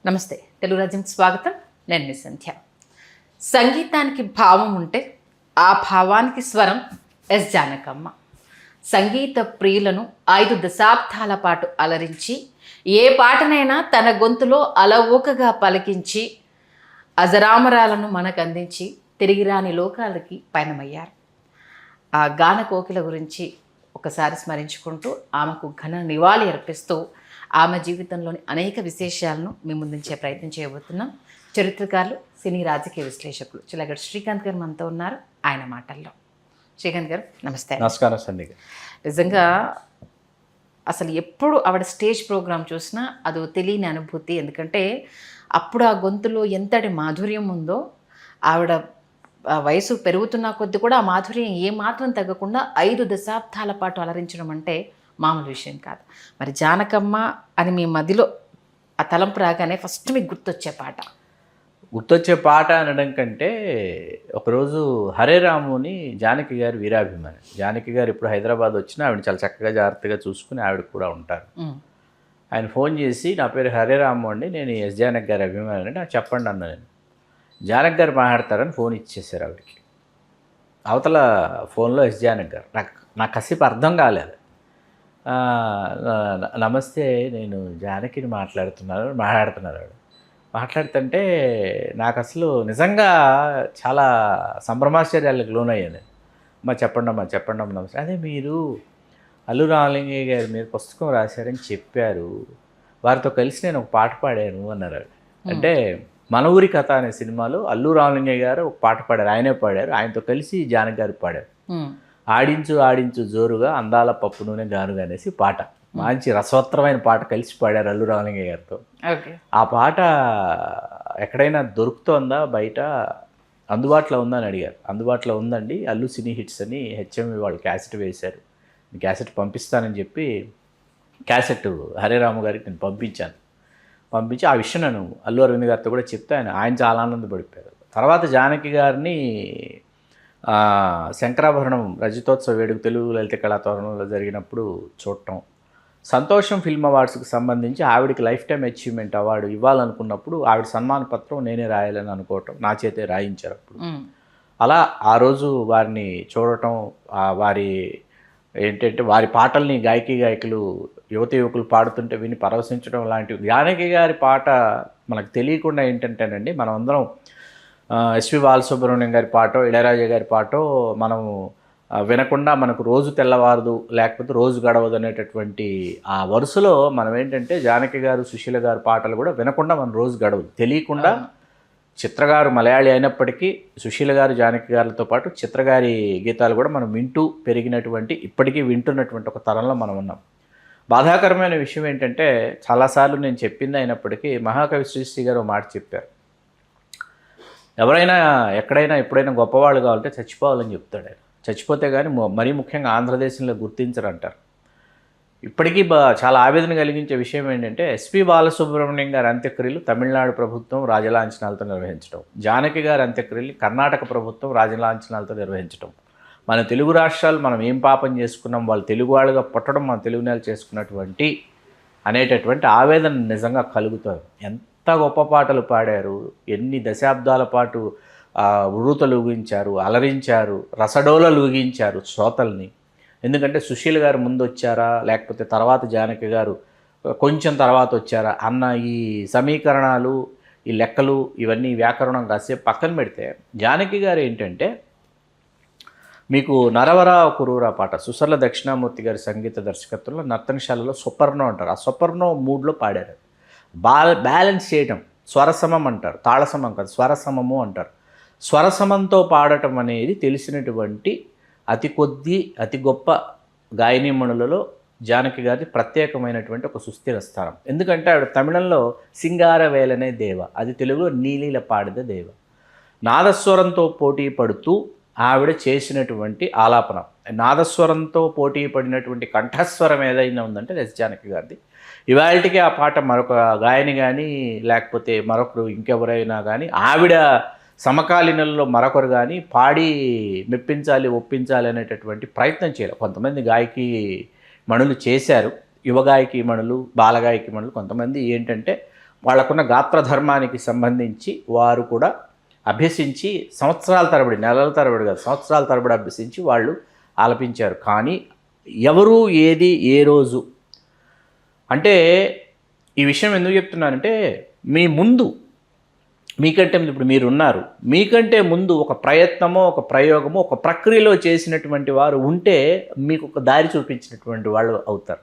నమస్తే, తెలుగు రాజ్యంకి స్వాగతం. నేను మీ సంధ్య. సంగీతానికి భావం ఉంటే ఆ భావానికి స్వరం ఎస్ జానకమ్మ. సంగీత ప్రియులను 5 దశాబ్దాల పాటు అలరించి ఏ పాటనైనా తన గొంతులో అలవోకగా పలికించి అజరామరాలను మనకు అందించి తిరిగి రాని లోకాలకి పయనమయ్యారు. ఆ గాన కోకిల గురించి ఒకసారి స్మరించుకుంటూ ఆమెకు ఘన నివాళి అర్పిస్తూ ఆమె జీవితంలోని అనేక విశేషాలను మేము ముందుంచే ప్రయత్నం చేయబోతున్నాం. చరిత్రకారులు, సినీ రాజకీయ విశ్లేషకులు చిలగడ శ్రీకాంత్ గారు మనతో ఉన్నారు. ఆయన మాటల్లో. శ్రీకాంత్ గారు నమస్తే. నమస్కారం సంధ్య. నిజంగా అసలు ఎప్పుడు ఆవిడ స్టేజ్ ప్రోగ్రాం చూసినా అదో తెలియని అనుభూతి. ఎందుకంటే అప్పుడు ఆ గొంతులో ఎంతటి మాధుర్యం ఉందో, ఆవిడ వయసు పెరుగుతున్న కొద్దీ కూడా ఆ మాధుర్యం ఏమాత్రం తగ్గకుండా 5 దశాబ్దాల పాటు అలరించడం అంటే మామూలు విషయం కాదు. మరి జానకమ్మ అని మీ మదిలో ఆ తలంపు రాగానే ఫస్ట్ మీకు గుర్తొచ్చే పాట అనడం కంటే, ఒకరోజు హరే రాముని జానకి గారి వీరాభిమాని. జానకి గారు ఇప్పుడు హైదరాబాద్ వచ్చినా ఆవిడ చాలా చక్కగా జాగ్రత్తగా చూసుకుని ఆవిడ కూడా ఉంటారు. ఆయన ఫోన్ చేసి, నా పేరు హరే రాము అండి, నేను ఎస్ జానకి గారి అభిమాని అంటే, నాకు చెప్పండి అన్న. నేను జానకి గారు మాట్లాడతారని ఫోన్ ఇచ్చేసారు ఆవిడకి. అవతల ఫోన్లో ఎస్ జానకి గారు. నాకు కాసేపు అర్థం కాలేదు. నమస్తే, నేను జానకిని మాట్లాడుతున్నారు ఆవిడ. మాట్లాడుతుంటే నాకు అసలు నిజంగా చాలా సంభ్రమాశ్చర్యాలకు లోనయ్యాను. చెప్పండమ్మా నమస్తే. అదే మీరు అల్లు రామలింగయ్య గారి మీద పుస్తకం రాశారని చెప్పారు, వారితో కలిసి నేను ఒక పాట పాడాను అన్నారు ఆవిడ. అంటే మన ఊరి కథ అనే సినిమాలో అల్లు రామలింగయ్య గారు ఒక పాట పాడారు, ఆయనే పాడారు. ఆయనతో కలిసి జానకి గారు పాడారు. ఆడించు ఆడించు జోరుగా అందాల పప్పు నూనె గానుగా అనేసి పాట, మంచి రసవత్తరమైన పాట కలిసి పాడారు అల్లు రామలింగయ్య గారితో. ఆ పాట ఎక్కడైనా దొరుకుతోందా, బయట అందుబాటులో ఉందా అని అడిగారు. అందుబాటులో ఉందండి, అల్లు సినీ హిట్స్ అని హెచ్ఎంవి వాళ్ళు క్యాసెట్ వేశారు, క్యాసెట్ పంపిస్తానని చెప్పి క్యాసెట్ హరే రాము గారికి నేను పంపించి ఆ విషయం నేను అల్లు అరవింద్ గారితో కూడా చెప్తే ఆయన చాలా ఆనందపడిపోయారు. తర్వాత జానకి గారిని శంకరాభరణం రజతోత్సవ వేడుక తెలుగు లలిత కళాతోరణంలో జరిగినప్పుడు చూడటం, సంతోషం ఫిల్మ్ అవార్డ్స్కి సంబంధించి ఆవిడకి లైఫ్ టైం అచీవ్మెంట్ అవార్డు ఇవ్వాలనుకున్నప్పుడు ఆవిడ సన్మాన పత్రం నేనే రాయాలని అనుకోవటం, నా చేతే రాయించారు అప్పుడు. అలా ఆ రోజు వారిని చూడటం, వారి ఏంటంటే వారి పాటల్ని గాయకులు యువకులు పాడుతుంటే విని పరవశించడం లాంటివి. జానకి గారి పాట మనకు తెలియకుండా ఏంటంటేనండి, మనం అందరం ఎస్వి బాలసుబ్రహ్మణ్యం గారి పాటో ఇళయరాజా గారి పాటో మనము వినకుండా మనకు రోజు తెల్లవారదు, లేకపోతే రోజు గడవదు అనేటటువంటి ఆ వరుసలో మనం ఏంటంటే జానకి గారు, సుశీల గారు పాటలు కూడా వినకుండా మన రోజు గడవదు. తెలియకుండా చిత్రగారు మలయాళీ అయినప్పటికీ సుశీల గారు, జానకి గారితో పాటు చిత్రగారి గీతాలు కూడా మనం వింటూ పెరిగినటువంటి, ఇప్పటికీ వింటున్నటువంటి ఒక తరంలో మనం ఉన్నాం. బాధాకరమైన విషయం ఏంటంటే, చాలాసార్లు నేను చెప్పింది అయినప్పటికీ మహాకవి శ్రీశ్రీ గారు ఒక మాట చెప్పారు, ఎవరైనా ఎక్కడైనా ఎప్పుడైనా గొప్పవాళ్ళు కావాలంటే చచ్చిపోవాలని చెప్తాడు ఆయన. చచ్చిపోతే కానీ మరీ ముఖ్యంగా ఆంధ్రదేశంలో గుర్తించరు అంటారు. ఇప్పటికీ చాలా ఆవేదన కలిగించే విషయం ఏంటంటే, ఎస్పి బాలసుబ్రహ్మణ్యం గారి అంత్యక్రియలు తమిళనాడు ప్రభుత్వం రాజలాంఛనాలతో నిర్వహించడం, జానకి గారి అంత్యక్రియలు కర్ణాటక ప్రభుత్వం రాజలాంఛనాలతో నిర్వహించడం. మన తెలుగు రాష్ట్రాలు మనం ఏం పాపం చేసుకున్నాం, వాళ్ళు తెలుగు వాళ్ళుగా పుట్టడం మన తెలుగు నేల చేసుకున్నటువంటి అనేటటువంటి ఆవేదన నిజంగా కలుగుతుంది. ఎంత గొప్ప పాటలు పాడారు, ఎన్ని దశాబ్దాల పాటు ఉరుతలు ఊగించారు, అలరించారు, రసడోలలు ఊగించారు శ్రోతల్ని. ఎందుకంటే సుశీల్ గారు ముందు వచ్చారా, లేకపోతే తర్వాత జానకి గారు కొంచెం తర్వాత వచ్చారా అన్న ఈ సమీకరణాలు, ఈ లెక్కలు, ఇవన్నీ వ్యాకరణం కాసేపు పక్కన పెడితే, జానకి గారు ఏంటంటే, మీకు నరవరా కురూరా పాట సుసర్ల దక్షిణామూర్తి గారి సంగీత దర్శకత్వంలో నర్తనశాలలో సొపర్నో అంటారు, ఆ సొపర్నో మూడ్లో పాడారు. బ్యాలెన్స్ చేయటం, స్వరసమం అంటారు, తాళసమం కాదు స్వరసమము అంటారు. స్వరసమంతో పాడటం అనేది తెలిసినటువంటి అతి గొప్ప గాయనీమణులలో జానకి గారి ప్రత్యేకమైనటువంటి ఒక సుస్థిర స్థానం. ఎందుకంటే ఆవిడ తమిళంలో సింగారవేలనే దేవ, అది తెలుగులో నీలీల పాడిద దేవ. నాదస్వరంతో పోటీ పడుతూ ఆవిడ చేసినటువంటి ఆలాపన, నాదస్వరంతో పోటీ పడినటువంటి కంఠస్వరం ఏదైనా ఉందంటే ఎస్ జానకి గారిది. ఇవాళకి ఆ పాట మరొక గాయని కానీ, లేకపోతే మరొకరు ఇంకెవరైనా కానీ, ఆవిడ సమకాలీనంలో మరొకరు కానీ పాడి మెప్పించాలి, ఒప్పించాలి అనేటటువంటి ప్రయత్నం చేయలేదు. కొంతమంది గాయకి మణులు చేశారు, యువగాయకి మణులు, బాలగాయకి మణులు. కొంతమంది ఏంటంటే వాళ్ళకున్న గాత్రధర్మానికి సంబంధించి వారు కూడా అభ్యసించి సంవత్సరాల తరబడి, నెలల తరబడి కాదు, సంవత్సరాల తరబడి అభ్యసించి వాళ్ళు ఆలపించారు. కానీ ఎవరు ఏది ఏ రోజు అంటే ఈ విషయం ఎందుకు చెప్తున్నానంటే మీకంటే ఇప్పుడు మీరున్నారు, మీకంటే ముందు ఒక ప్రయత్నమో ఒక ప్రయోగమో ఒక ప్రక్రియలో చేసినటువంటి వారు ఉంటే మీకు ఒక దారి చూపించినటువంటి వాళ్ళు అవుతారు.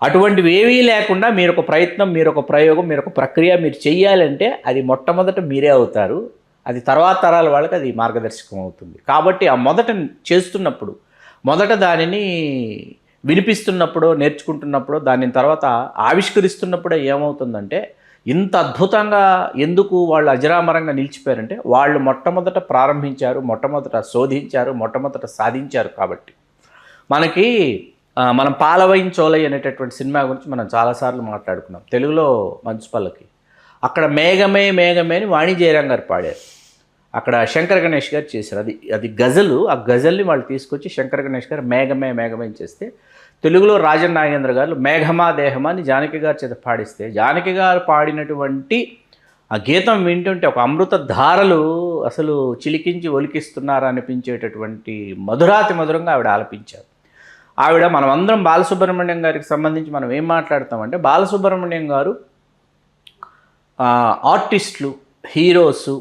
అటువంటివి ఏవీ లేకుండా మీరు ఒక ప్రయత్నం, మీరు ఒక ప్రయోగం, మీరు ఒక ప్రక్రియ మీరు చెయ్యాలంటే అది మొట్టమొదట మీరే అవుతారు. అది తర్వాత తరాల వాళ్ళకి అది మార్గదర్శకం అవుతుంది. కాబట్టి ఆ మొదట చేస్తున్నప్పుడు, మొదట దానిని వినిపిస్తున్నప్పుడు, నేర్చుకుంటున్నప్పుడు, దాని తర్వాత ఆవిష్కరిస్తున్నప్పుడే ఏమవుతుందంటే ఇంత అద్భుతంగా ఎందుకు వాళ్ళు అజరామరంగా నిలిచిపోయారంటే వాళ్ళు మొట్టమొదట ప్రారంభించారు, మొట్టమొదట శోధించారు, మొట్టమొదట సాధించారు. కాబట్టి మనం పాలవైన్ చోలై అనేటటువంటి సినిమా గురించి మనం చాలాసార్లు మాట్లాడుకున్నాం. తెలుగులో మంచు పల్లకి, అక్కడ మేఘమే మేఘమే అని వాణి జయరాం గారు పాడారు. అక్కడ శంకర్ గణేష్ గారు చేశారు. అది గజలు. ఆ గజల్ని వాళ్ళు తీసుకొచ్చి శంకర్ గణేష్ గారు మేఘమే మేఘమే చేస్తే, తెలుగులో రాజన్ నాగేంద్ర గారు మేఘమా దేహమా అని జానకి గారి చేత పాడిస్తే, జానకి గారు పాడినటువంటి ఆ గీతం వింటుంటే ఒక అమృత ధారలు అసలు చిలికించి ఒలికిస్తున్నారు అనిపించేటటువంటి మధురాతి మధురంగా ఆవిడ ఆలపించారు. మనమందరం బాలసుబ్రహ్మణ్యం గారికి సంబంధించి మనం ఏం మాట్లాడతామంటే, బాలసుబ్రహ్మణ్యం గారు ఆర్టిస్టులు, హీరోసు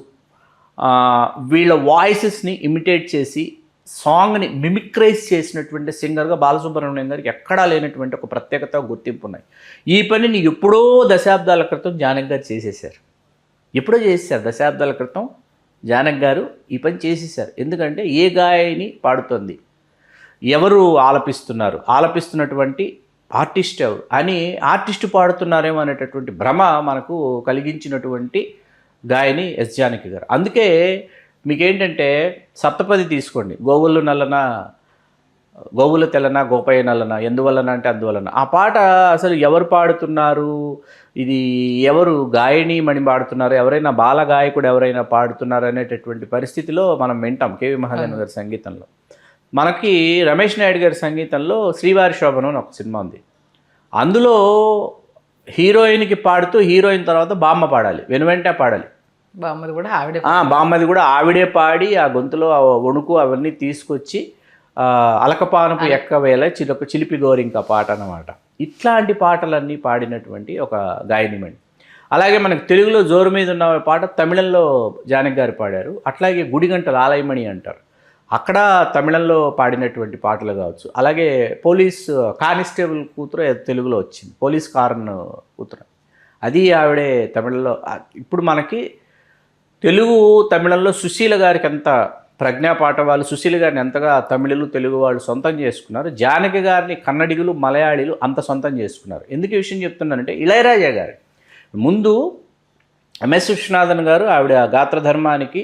వీళ్ళ వాయిసెస్ని ఇమిటేట్ చేసి సాంగ్ని మిమిక్రైజ్ చేసినటువంటి సింగర్గా బాలసుబ్రహ్మణ్యం గారికి ఎక్కడా లేనటువంటి ఒక ప్రత్యేకత, గుర్తింపు ఉన్నాయి. ఈ పనిని ఎప్పుడో దశాబ్దాల క్రితం జానకి గారు చేసేసారు. ఎప్పుడో చేసేసారు, దశాబ్దాల క్రితం జానకి గారు ఈ పని చేసేసారు. ఎందుకంటే ఏ గాయని పాడుతోంది, ఎవరు ఆలపిస్తున్నటువంటి ఆర్టిస్ట్ ఎవరు అని, ఆర్టిస్టు పాడుతున్నారేమో అనేటటువంటి భ్రమ మనకు కలిగించినటువంటి గాయని ఎస్ జానకి గారు. అందుకే మీకేంటంటే సప్తపది తీసుకోండి, గోవులు తెల్లన గోపయ్య నల్లన, ఎందువలన అంటే అందువలన. ఆ పాట అసలు ఎవరు పాడుతున్నారు, ఇది ఎవరు గాయని మణి పాడుతున్నారు, ఎవరైనా బాల గాయకుడు ఎవరైనా పాడుతున్నారు అనేటటువంటి పరిస్థితిలో మనం వింటాం కేవి మహాదేవన్ గారి సంగీతంలో. మనకి రమేష్ నాయుడు గారి సంగీతంలో శ్రీవారి శోభనం అని ఒక సినిమా ఉంది. అందులో హీరోయిన్కి పాడుతూ హీరోయిన్ తర్వాత బామ్మ పాడాలి, వెనువెంటే పాడాలి. బామ్మది కూడా ఆవిడే పాడి ఆ గొంతులో వణుకు అవన్నీ తీసుకొచ్చి అలకపానపు ఎక్కవేళ చిలిపి గోరింక పాట అన్నమాట. ఇట్లాంటి పాటలన్నీ పాడినటువంటి ఒక గాయనిమణి. అలాగే మనకు తెలుగులో జోరు మీద ఉన్న పాట తమిళంలో జానకి గారు పాడారు. అట్లాగే గుడిగంటల ఆలయమణి అంటారు, అక్కడ తమిళంలో పాడినటువంటి పాటలు కావచ్చు. అలాగే పోలీస్ కానిస్టేబుల్ కూతురు తెలుగులో వచ్చింది, పోలీస్ కారన్ కూతురు, అది ఆవిడే తమిళంలో. ఇప్పుడు మనకి తెలుగు తమిళంలో సుశీల గారికి ఎంత ప్రజ్ఞాపాఠ వాళ్ళు సుశీల గారిని ఎంతగా తమిళులు తెలుగు వాళ్ళు సొంతం చేసుకున్నారు, జానకి గారిని కన్నడిగులు మలయాళీలు అంత సొంతం చేసుకున్నారు. ఎందుకు ఈ విషయం చెప్తున్నానంటే, ఇళయరాజా గారి ముందు ఎంఎస్ విశ్వనాథన్ గారు ఆవిడ గాత్రధర్మానికి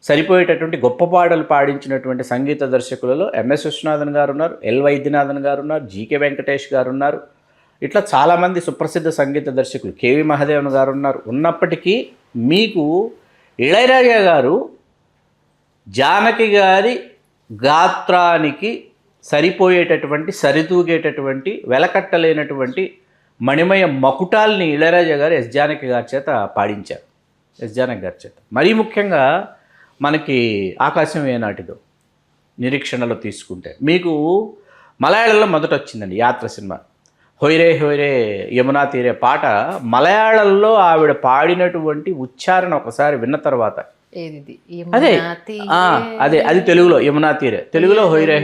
సరిపోయేటటువంటి గొప్ప పాటలు పాడించినటువంటి సంగీత దర్శకులలో ఎంఎస్ విశ్వనాథన్ గారు ఉన్నారు, ఎల్ వైద్యనాథన్ గారు ఉన్నారు, జీకే వెంకటేష్ గారు ఉన్నారు. ఇట్లా చాలామంది సుప్రసిద్ధ సంగీత దర్శకులు, కేవి మహాదేవన్ గారు ఉన్నారు. ఉన్నప్పటికీ మీకు ఇళయరాజా గారు జానకి గారి గాత్రానికి సరిపోయేటటువంటి, సరితూగేటటువంటి, వెలకట్టలేనటువంటి మణిమయ మకుటాల్ని ఇళయరాజా గారు ఎస్ జానకి గారి చేత పాడించారు. ఎస్ జానకి గారి చేత మరీ ముఖ్యంగా మనకి ఆకాశం ఏనాటిదో నిరీక్షణలో తీసుకుంటే, మీకు మలయాళంలో మొదట వచ్చిందండి యాత్ర సినిమా. హొయ్రే హొయ్రే యమునా తీరే పాట మలయాళంలో ఆవిడ పాడినటువంటి ఉచ్చారణ ఒకసారి విన్న తర్వాత, అది తెలుగులో యమునా తీరే, తెలుగులో హొయ్రే,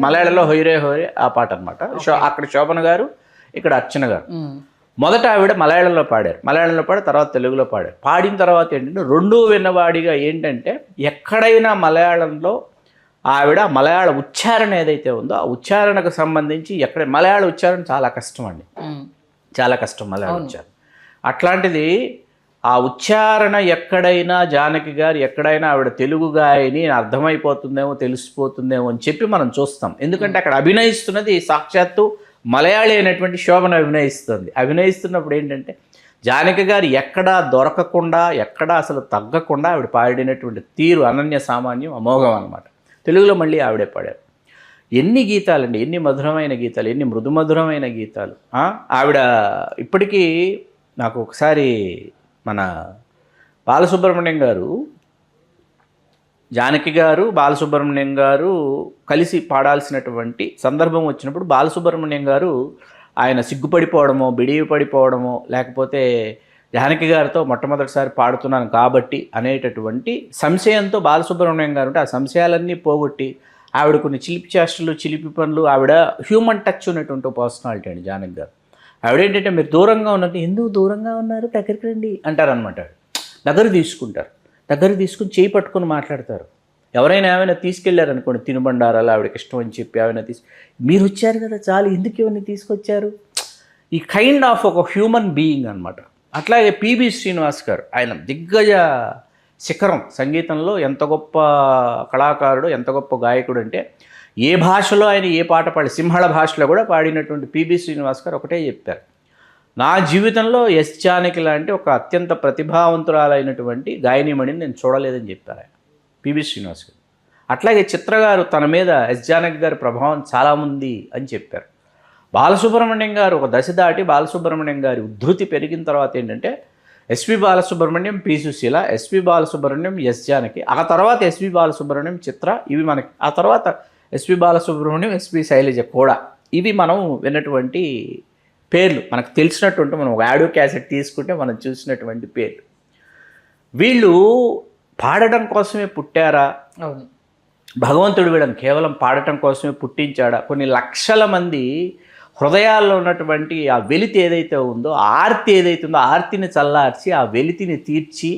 మలయాళంలో హొయ్రే హొయ్రే ఆ పాట అనమాట. అక్కడ శోభన గారు, ఇక్కడ అర్చన గారు. మొదట ఆవిడ మలయాళంలో పాడి తర్వాత తెలుగులో పాడిన తర్వాత ఏంటంటే రెండూ విన్నవాడిగా ఏంటంటే, ఎక్కడైనా మలయాళంలో ఆవిడ మలయాళ ఉచ్చారణ ఏదైతే ఉందో ఆ ఉచ్చారణకు సంబంధించి మలయాళ ఉచ్చారణ చాలా కష్టం అండి, చాలా కష్టం మలయాళ ఉచ్చారణ. అట్లాంటిది ఆ ఉచ్చారణ ఎక్కడైనా జానకి గారు ఎక్కడైనా ఆవిడ తెలుగు గాయని అర్థమైపోతుందేమో, తెలిసిపోతుందేమో అని చెప్పి మనం చూస్తాం. ఎందుకంటే అక్కడ అభినయిస్తున్నది సాక్షాత్తు మలయాళీ అయినటువంటి శోభన అభినయిస్తున్నప్పుడు ఏంటంటే, జానకి గారు ఎక్కడా దొరకకుండా, ఎక్కడా అసలు తగ్గకుండా ఆవిడ పాడినటువంటి తీరు అనన్య సామాన్యం, అమోఘం అన్నమాట. తెలుగులో మళ్ళీ ఆవిడే పాడారు. ఎన్ని గీతాలండి, ఎన్ని మధురమైన గీతాలు, ఎన్ని మృదుమధురమైన గీతాలు. ఆవిడ ఇప్పటికీ నాకు ఒకసారి మన బాలసుబ్రహ్మణ్యం గారు, జానకి గారు, బాలసుబ్రహ్మణ్యం గారు కలిసి పాడాల్సినటువంటి సందర్భం వచ్చినప్పుడు బాలసుబ్రహ్మణ్యం గారు ఆయన సిగ్గుపడిపోవడమో, బిడివి పడిపోవడమో, లేకపోతే జానకి గారితో మొట్టమొదటిసారి పాడుతున్నాను కాబట్టి అనేటటువంటి సంశయంతో బాలసుబ్రహ్మణ్యం గారు ఉంటే ఆ సంశయాలన్నీ పోగొట్టి ఆవిడ కొన్ని చిలిపి చేష్టలు, చిలిపి పనులు, ఆవిడ హ్యూమన్ టచ్ ఉన్నటువంటి పర్సనాలిటీ అండి జానకి గారు. ఆవిడేంటంటే మీరు దూరంగా ఉన్నట్టు, ఎందుకు దూరంగా ఉన్నారు, దగ్గరికి రండి అంటారనమాట. దగ్గర తీసుకుంటారు, దగ్గర తీసుకుని చేయి పట్టుకొని మాట్లాడతారు. ఎవరైనా ఏమైనా తీసుకెళ్లారనుకోండి, తినుబండారాలు ఆవిడకి ఇష్టం అని చెప్పి ఏమైనా మీరు వచ్చారు కదా చాలు, ఎందుకు ఇవన్నీ తీసుకొచ్చారు, ఈ కైండ్ ఆఫ్ ఒక హ్యూమన్ బీయింగ్ అనమాట. అట్లాగే పిబి శ్రీనివాస్ గారు, ఆయన దిగ్గజ శిఖరం సంగీతంలో. ఎంత గొప్ప కళాకారుడు, ఎంత గొప్ప గాయకుడు అంటే ఏ భాషలో ఆయన ఏ పాట పాడి, సింహళ భాషలో కూడా పాడినటువంటి పిబి శ్రీనివాస్ గారు ఒకటే చెప్పారు, నా జీవితంలో ఎస్ జానకి లాంటి ఒక అత్యంత ప్రతిభావంతురాలైనటువంటి గాయనిమణిని నేను చూడలేదని చెప్పారు ఆయన, పిబి శ్రీనివాస్ గారు. అట్లాగే చిత్ర గారు తన మీద ఎస్ జానకి గారి ప్రభావం చాలా ఉంది అని చెప్పారు. బాలసుబ్రహ్మణ్యం గారు ఒక దశ దాటి బాలసుబ్రహ్మణ్యం గారి ఉద్ధృతి పెరిగిన తర్వాత ఏంటంటే S P Balasubrahmanyam, P Susheela, S P Balasubrahmanyam, S Janaki, ఆ తర్వాత ఎస్పి బాలసుబ్రహ్మణ్యం, చిత్ర, ఇవి మనకి, ఆ తర్వాత ఎస్పి బాలసుబ్రహ్మణ్యం, ఎస్పి శైలజ కూడా, ఇవి మనం విన్నటువంటి పేర్లు, మనకు తెలిసినటువంటి, మనం ఒక ఆడియో క్యాసెట్ తీసుకుంటే మనం చూసినటువంటి పేర్లు. వీళ్ళు పాడటం కోసమే పుట్టారా, అవును, భగవంతుడు వీళ్ళని కేవలం పాడటం కోసమే పుట్టించాడా? కొన్ని లక్షల మంది హృదయాల్లో ఉన్నటువంటి ఆ వెలితి ఏదైతే ఉందో, ఆర్తి ఏదైతే ఉందో, ఆర్తిని చల్లార్చి ఆ వెలితిని తీర్చి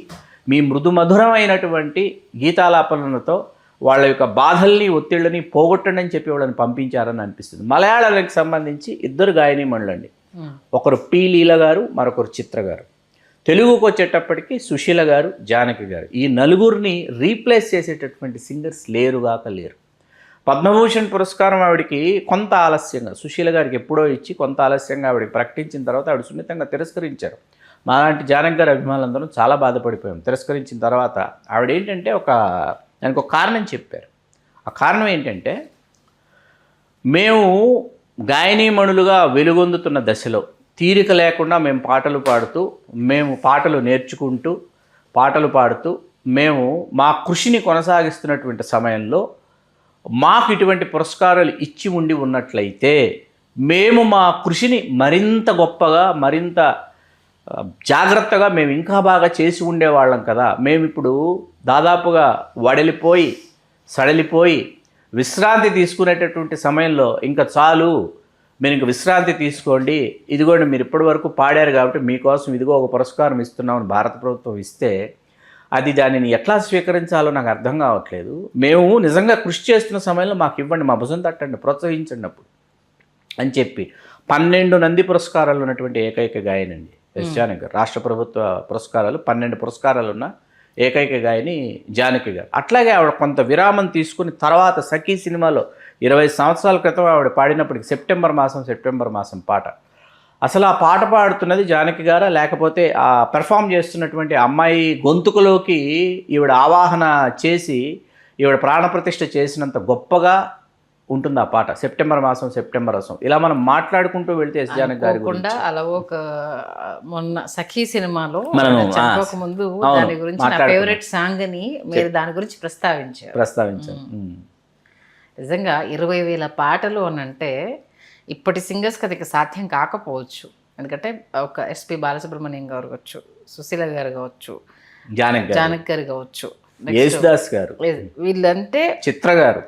మీ మృదుమధురమైనటువంటి గీతాలాపనలతో వాళ్ళ యొక్క బాధల్ని, ఒత్తిళ్ళని పోగొట్టండి అని చెప్పి వాళ్ళని పంపించారని అనిపిస్తుంది. మలయాళానికి సంబంధించి ఇద్దరు గాయనీమణులండి, ఒకరు పి లీల గారు, మరొకరు చిత్ర గారు. తెలుగుకు వచ్చేటప్పటికి సుశీల గారు, జానకి గారు. ఈ నలుగురిని రీప్లేస్ చేసేటటువంటి సింగర్స్ లేరుగాక లేరు. పద్మభూషణ్ పురస్కారం ఆవిడికి కొంత ఆలస్యంగా, సుశీల గారికి ఎప్పుడో ఇచ్చి కొంత ఆలస్యంగా ఆవిడకి ప్రకటించిన తర్వాత ఆవిడ సున్నితంగా తిరస్కరించారు. మాలాంటి జానకి గారి అభిమానులందరం చాలా బాధపడిపోయాం. తిరస్కరించిన తర్వాత ఆవిడ ఏంటంటే దానికి ఒక కారణం చెప్పారు. ఆ కారణం ఏంటంటే, మేము గాయనీమణులుగా వెలుగొందుతున్న దశలో తీరిక లేకుండా మేము పాటలు పాడుతూ, మేము పాటలు నేర్చుకుంటూ, పాటలు పాడుతూ మేము మా కృషిని కొనసాగిస్తున్నటువంటి సమయంలో మాకు ఇటువంటి పురస్కారాలు ఇచ్చి ఉండి ఉన్నట్లయితే మేము మా కృషిని మరింత గొప్పగా, మరింత జాగ్రత్తగా మేము ఇంకా బాగా చేసి ఉండేవాళ్ళం కదా. మేము ఇప్పుడు దాదాపుగా వడలిపోయి, సడలిపోయి విశ్రాంతి తీసుకునేటటువంటి సమయంలో ఇంకా చాలు, మీరు ఇంక విశ్రాంతి తీసుకోండి, ఇదిగోండి మీరు ఇప్పటి వరకు పాడారు కాబట్టి మీకోసం ఇదిగో ఒక పురస్కారం ఇస్తున్నామని భారత ప్రభుత్వం ఇస్తే అది దానిని ఎట్లా స్వీకరించాలో నాకు అర్థం కావట్లేదు. మేము నిజంగా కృషి చేస్తున్న సమయంలో మాకు ఇవ్వండి, మా భుజం తట్టండి, ప్రోత్సహించండి అప్పుడు అని చెప్పి 12 నంది పురస్కారాలు ఉన్నటువంటి ఏకైక గాయనండి ఎస్ జానకి గారు. రాష్ట్ర ప్రభుత్వ పురస్కారాలు 12 పురస్కారాలు ఉన్న ఏకైక గాయని జానకి గారు. అట్లాగే ఆవిడ కొంత విరామం తీసుకుని తర్వాత సఖీ సినిమాలో 20 సంవత్సరాల క్రితం ఆవిడ పాడినప్పటికి సెప్టెంబర్ మాసం పాట, అసలు ఆ పాట పాడుతున్నది జానకి గారా, లేకపోతే ఆ పెర్ఫామ్ చేస్తున్నటువంటి అమ్మాయి గొంతుకులోకి ఈవిడ ఆవాహన చేసి ఈవిడ ప్రాణప్రతిష్ఠ చేసినంత గొప్పగా ఉంటుంది ఆ పాట. సెప్టెంబర్ మాసం ఇలా మనం మాట్లాడుకుంటూ వెళ్తే ఎస్ జానకి గారి గురించి అలా ఒక మొన్న సఖీ సినిమాలో మనం ముందు దాని గురించి నా ఫేవరెట్ సాంగ్ అని మీరు దాని గురించి ప్రస్తావించారు. నిజంగా 20,000 పాటలు అని అంటే ఇప్పటి సింగర్స్కి అది సాధ్యం కాకపోవచ్చు. ఎందుకంటే ఒక ఎస్పి బాలసుబ్రహ్మణ్యం గారు కావచ్చు, సుశీల గారు కావచ్చు, జానకి గారు కావచ్చు, యేసుదాస్ గారు, వీళ్ళంటే చిత్ర గారు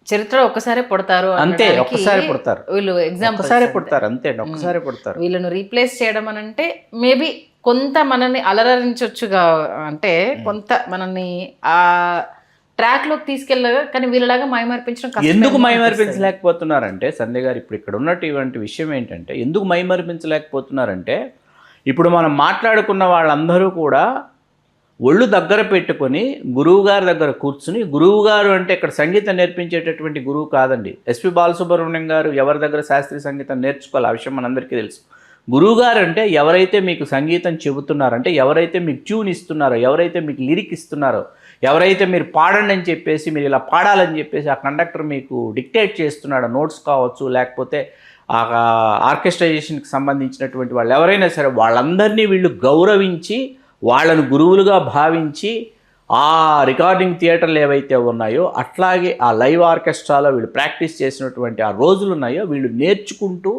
చరిత్ర ఒక్కసారే పుడతారు అంతే, ఒక్కసారి పుడతారు వీళ్ళు, ఎగ్జాంపుల్ పుడతారు అంతే, ఒక్కసారి పుడతారు. వీళ్ళను రీప్లేస్ చేయడం అని అంటే మేబీ కొంత మనల్ని అలరించొచ్చుగా, అంటే కొంత మనల్ని ఆ ట్రాక్ లోకి తీసుకెళ్ళగా, కానీ వీళ్ళలాగా మైమర్పించడం ఎందుకు మైమర్పించలేకపోతున్నారంటే సంధ్య గారు, ఇప్పుడు ఇక్కడ ఉన్నటువంటి విషయం ఏంటంటే ఎందుకు మైమర్పించలేకపోతున్నారంటే, ఇప్పుడు మనం మాట్లాడుకున్న వాళ్ళందరూ కూడా ఒళ్ళు దగ్గర పెట్టుకొని గురువుగారి దగ్గర కూర్చుని, గురువుగారు అంటే ఇక్కడ సంగీతం నేర్పించేటటువంటి గురువు కాదండి. ఎస్పి బాలసుబ్రహ్మణ్యం గారు ఎవరి దగ్గర శాస్త్రీయ సంగీతం నేర్చుకోవాలి, ఆ విషయం మనందరికీ తెలుసు. గురువుగారు అంటే ఎవరైతే మీకు సంగీతం చెబుతున్నారో, అంటే ఎవరైతే మీకు ట్యూన్ ఇస్తున్నారో, ఎవరైతే మీకు లిరిక్ ఇస్తున్నారో, ఎవరైతే మీరు పాడండి అని చెప్పేసి, మీరు ఇలా పాడాలని చెప్పేసి ఆ కండక్టర్ మీకు డిక్టేట్ చేస్తున్నాడో, నోట్స్ కావచ్చు, లేకపోతే ఆ ఆర్కెస్ట్రైజేషన్కి సంబంధించినటువంటి వాళ్ళు ఎవరైనా సరే వాళ్ళందరినీ వీళ్ళు గౌరవించి వాళ్ళను గురువులుగా భావించి ఆ రికార్డింగ్ థియేటర్లు ఏవైతే ఉన్నాయో అట్లాగే ఆ లైవ్ ఆర్కెస్ట్రాలో వీళ్ళు ప్రాక్టీస్ చేసినటువంటి ఆ రోజులు ఉన్నాయో వీళ్ళు నేర్చుకుంటూ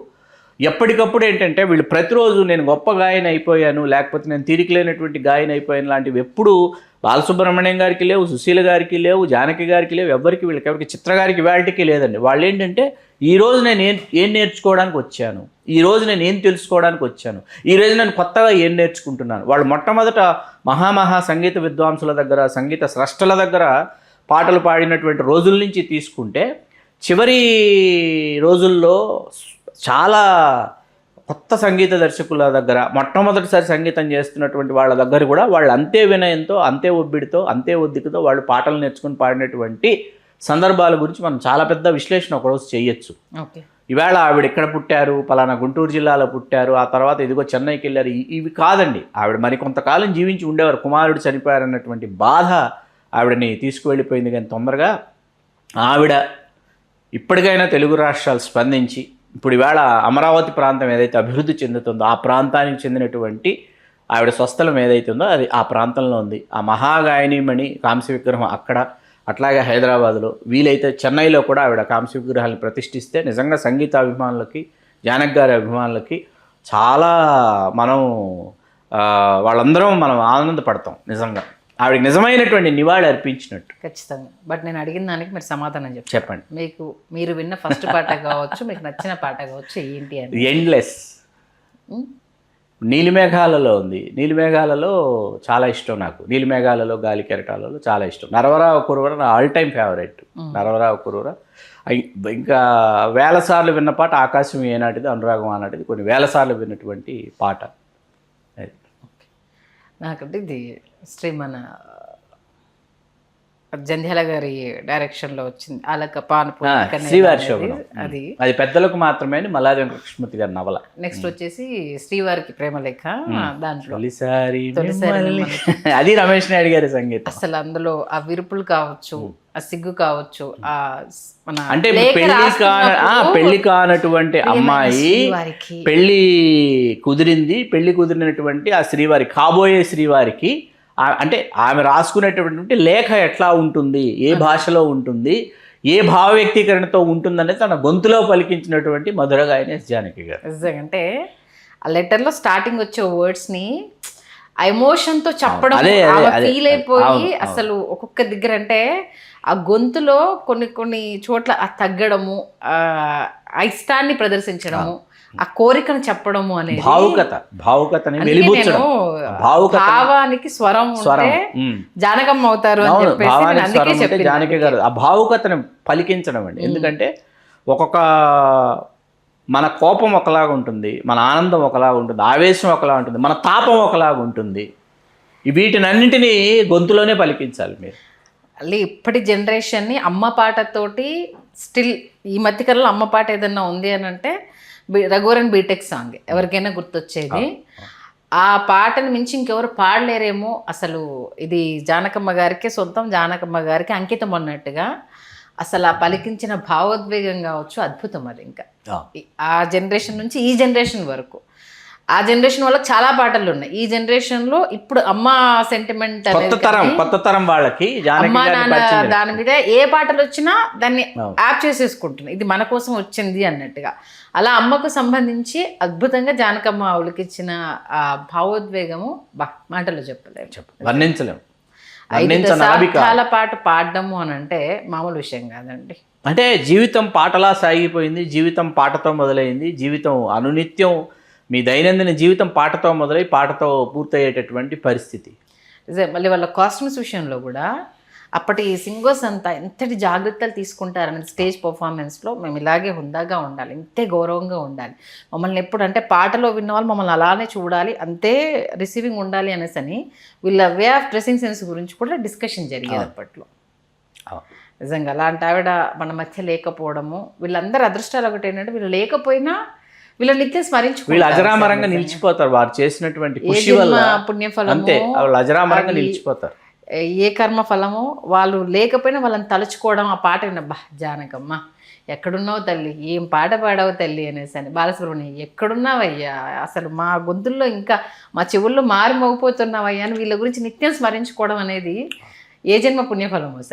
ఎప్పటికప్పుడు ఏంటంటే వీళ్ళు ప్రతిరోజు నేను గొప్ప గాయని అయిపోయాను, లేకపోతే నేను తీరికలేనటువంటి గాయని అయిపోయాను లాంటివి ఎప్పుడు బాలసుబ్రహ్మణ్యం గారికి లేవు, సుశీల గారికి లేవు, జానకి గారికి లేవు, ఎవరికి చిత్ర గారికి వాటికి లేదండి. వాళ్ళు ఏంటంటే ఈరోజు నేను ఏం నేర్చుకోవడానికి వచ్చాను, ఈరోజు నేను ఏం తెలుసుకోవడానికి వచ్చాను, ఈరోజు నేను కొత్తగా ఏం నేర్చుకుంటున్నాను. వాళ్ళు మొట్టమొదట మహా సంగీత విద్వాంసుల దగ్గర, సంగీత స్రష్టల దగ్గర పాటలు పాడినటువంటి రోజుల నుంచి తీసుకుంటే చివరి రోజుల్లో చాలా కొత్త సంగీత దర్శకుల దగ్గర మొట్టమొదటిసారి సంగీతం చేస్తున్నటువంటి వాళ్ళ దగ్గర కూడా వాళ్ళు అంతే వినయంతో, అంతే ఒబ్బిడితో, అంతే ఒద్దికతో వాళ్ళు పాటలు నేర్చుకుని పాడినటువంటి సందర్భాల గురించి మనం చాలా పెద్ద విశ్లేషణ ఒకరోజు చేయొచ్చు. ఈవేళ ఆవిడ ఎక్కడ పుట్టారు, పలానా గుంటూరు జిల్లాలో పుట్టారు, ఆ తర్వాత ఇదిగో చెన్నైకి వెళ్ళారు, ఇవి కాదండి. ఆవిడ మరి కొంతకాలం జీవించి ఉండేవారు, కుమారుడు చనిపోయారన్నటువంటి బాధ ఆవిడని తీసుకువెళ్ళిపోయింది. కానీ తొందరగా ఆవిడ ఇప్పటికైనా తెలుగు రాష్ట్రాలు స్పందించి ఇప్పుడు ఈవేళ అమరావతి ప్రాంతం ఏదైతే అభివృద్ధి చెందుతుందో ఆ ప్రాంతానికి చెందినటువంటి ఆవిడ స్వస్థలం ఏదైతే ఉందో అది ఆ ప్రాంతంలో ఉంది. ఆ మహాగాయనిమణి కాంస్య విగ్రహం అక్కడ, అట్లాగే హైదరాబాద్లో, వీలైతే చెన్నైలో కూడా ఆవిడ కాంస్య విగ్రహాలను ప్రతిష్ఠిస్తే నిజంగా సంగీత అభిమానులకి, జానకి గారి అభిమానులకి చాలా వాళ్ళందరం మనం ఆనందపడతాం. నిజంగా ఆవిడకి నిజమైనటువంటి నివాళి అర్పించినట్టు. ఖచ్చితంగా. బట్ నేను అడిగిన దానికి మీరు సమాధానం చెప్పండి. మీరు విన్న ఫస్ట్ పాట కావచ్చు, మీకు నచ్చిన పాట కావచ్చు, ఏంటి అని. ఎండ్లెస్ నీలిమేఘాలలో ఉంది. నీలిమేఘాలలో చాలా ఇష్టం నాకు. నీలిమేఘాలలో గాలి కెరటాలలో చాలా ఇష్టం. నరవరావు కురువర నా ఆల్ టైమ్ ఫేవరెట్. నరవరావు కురువర ఇంకా వేల సార్లు విన్న పాట ఆకాశం ఏనాటిది, అనురాగం ఆనాటిది, కొన్ని వేల సార్లు విన్నటువంటి పాట. నాకంటే ఇది మన జంధ్యాల గారి డైరెక్షన్లో వచ్చింది శ్రీవారి శోభనం. అది పెద్దలకు మాత్రమే మల్లాది వెంకటకృష్ణమూర్తి గారి నవల. నెక్స్ట్ వచ్చేసి శ్రీవారికి ప్రేమలేఖ, దాంట్లో అది రమేష్ నాయుడు గారి సంగీతం. అసలు అందులో ఆ విరుపులు కావచ్చు, ఆ సిగ్గు కావచ్చు, ఆ అంటే పెళ్లి కానటువంటి అమ్మాయి పెళ్లి కుదిరినటువంటి ఆ శ్రీవారి, కాబోయే శ్రీవారికి అంటే ఆమె రాసుకునేటటువంటి లేఖ ఎట్లా ఉంటుంది, ఏ భాషలో ఉంటుంది, ఏ భావ వ్యక్తీకరణతో ఉంటుందనేది తన గొంతులో పలికించినటువంటి మధుర గాయని ఎస్ జానకి గారు. అంటే ఆ లెటర్లో స్టార్టింగ్ వచ్చే వర్డ్స్ని ఆ ఎమోషన్తో చెప్పడం, ఫీల్ అయిపోయి అసలు ఒక్కొక్క దగ్గర అంటే ఆ గొంతులో కొన్ని చోట్ల ఆ తగ్గడము, ఆ ఇష్టాన్ని ప్రదర్శించడము, ఆ కోరికను చెప్పడము అనేది భావుకతని భావానికి స్వరం జానకమ్మ అవుతారు అని చెప్పేసి జానకి గారు ఆ భావుకతను పలికించడం అండి. ఎందుకంటే ఒక్కొక్క మన కోపం ఒకలాగా ఉంటుంది, మన ఆనందం ఒకలాగా ఉంటుంది, ఆవేశం ఒకలా ఉంటుంది, మన తాపం ఒకలాగా ఉంటుంది. వీటినన్నింటినీ గొంతులోనే పలికించాలి మీరు. మళ్ళీ ఇప్పటి జనరేషన్ని అమ్మ పాటతోటి స్టిల్ ఈ మధ్యకాలంలో అమ్మ పాట ఏదన్నా ఉంది అని అంటే రఘువరన్ బీటెక్ సాంగ్ ఎవరికైనా గుర్తొచ్చేది. ఆ పాటను మించి ఇంకెవరు పాడలేరేమో. అసలు ఇది జానకమ్మ గారికే సొంతం, జానకమ్మ గారికి అంకితం అన్నట్టుగా అసలు ఆ పలికించిన భావోద్వేగం కావచ్చు అద్భుతం. అది ఇంకా ఆ జనరేషన్ నుంచి ఈ జనరేషన్ వరకు, ఆ జనరేషన్ వాళ్ళకి చాలా పాటలు ఉన్నాయి. ఈ జనరేషన్లో ఇప్పుడు అమ్మ సెంటిమెంట్ కొత్త తరం వాళ్ళకి అమ్మ నాన్న దాని మీద ఏ పాటలు వచ్చినా దాన్ని యాప్ చేసేసుకుంటున్నాయి, ఇది మన కోసం వచ్చింది అన్నట్టుగా. అలా అమ్మకు సంబంధించి అద్భుతంగా జానకమ్మ ఉలికిచ్చిన ఆ భావోద్వేగము మాటలు వర్ణించలేము. 5 దశాబ్దాల పాట పాడడము అని అంటే మామూలు విషయం కాదండి. అంటే జీవితం పాటలా సాగిపోయింది, జీవితం పాటతో మొదలైంది, జీవితం అనునిత్యం మీ దైనందిన జీవితం పాటతో మొదలై పాటతో పూర్తయ్యేటటువంటి పరిస్థితి. మళ్ళీ వాళ్ళ కాస్ట్యూమ్స్ విషయంలో కూడా అప్పటి సింగర్స్ అంతా ఎంతటి జాగ్రత్తలు తీసుకుంటారనేది స్టేజ్ పర్ఫార్మెన్స్లో మేము ఇలాగే హుందాగా ఉండాలి, ఇంతే గౌరవంగా ఉండాలి, మమ్మల్ని ఎప్పుడు అంటే పాటలో విన్న వాళ్ళు మమ్మల్ని అలానే చూడాలి, అంతే రిసీవింగ్ ఉండాలి అనేసి అని వీళ్ళ వే ఆఫ్ డ్రెస్సింగ్ సెన్స్ గురించి కూడా డిస్కషన్ జరిగేది అప్పట్లో. నిజంగా అలాంటి ఆవిడ మన మధ్య లేకపోవడము, వీళ్ళందరూ అదృష్టాలు ఒకటి ఏంటంటే వీళ్ళు లేకపోయినా వీళ్ళ నిత్యం స్మరించుకుంటారు, వీళ్ళు అజరామరంగా నిలిచిపోతారు. వారు చేసినటువంటి కృషి వల్ల పుణ్యఫలం అంతే, వాళ్ళు అజరామరంగా నిలిచిపోతారు. ఏ కర్మ ఫలమో వాళ్ళు లేకపోయినా వాళ్ళని తలుచుకోవడం, ఆ పాట బా జానకమ్మ ఎక్కడున్నావు తల్లి, ఏం పాట పాడావు తల్లి అనేసి అని. బాలసుబ్రహ్మణ్యం ఎక్కడున్నావయ్యా, అసలు మా గొంతుల్లో ఇంకా మా చెవుల్లో మారి మోగిపోతున్నావయ్యా అని వీళ్ళ గురించి నిత్యం స్మరించుకోవడం అనేది ఏ జన్మ పుణ్యఫలమో సార్.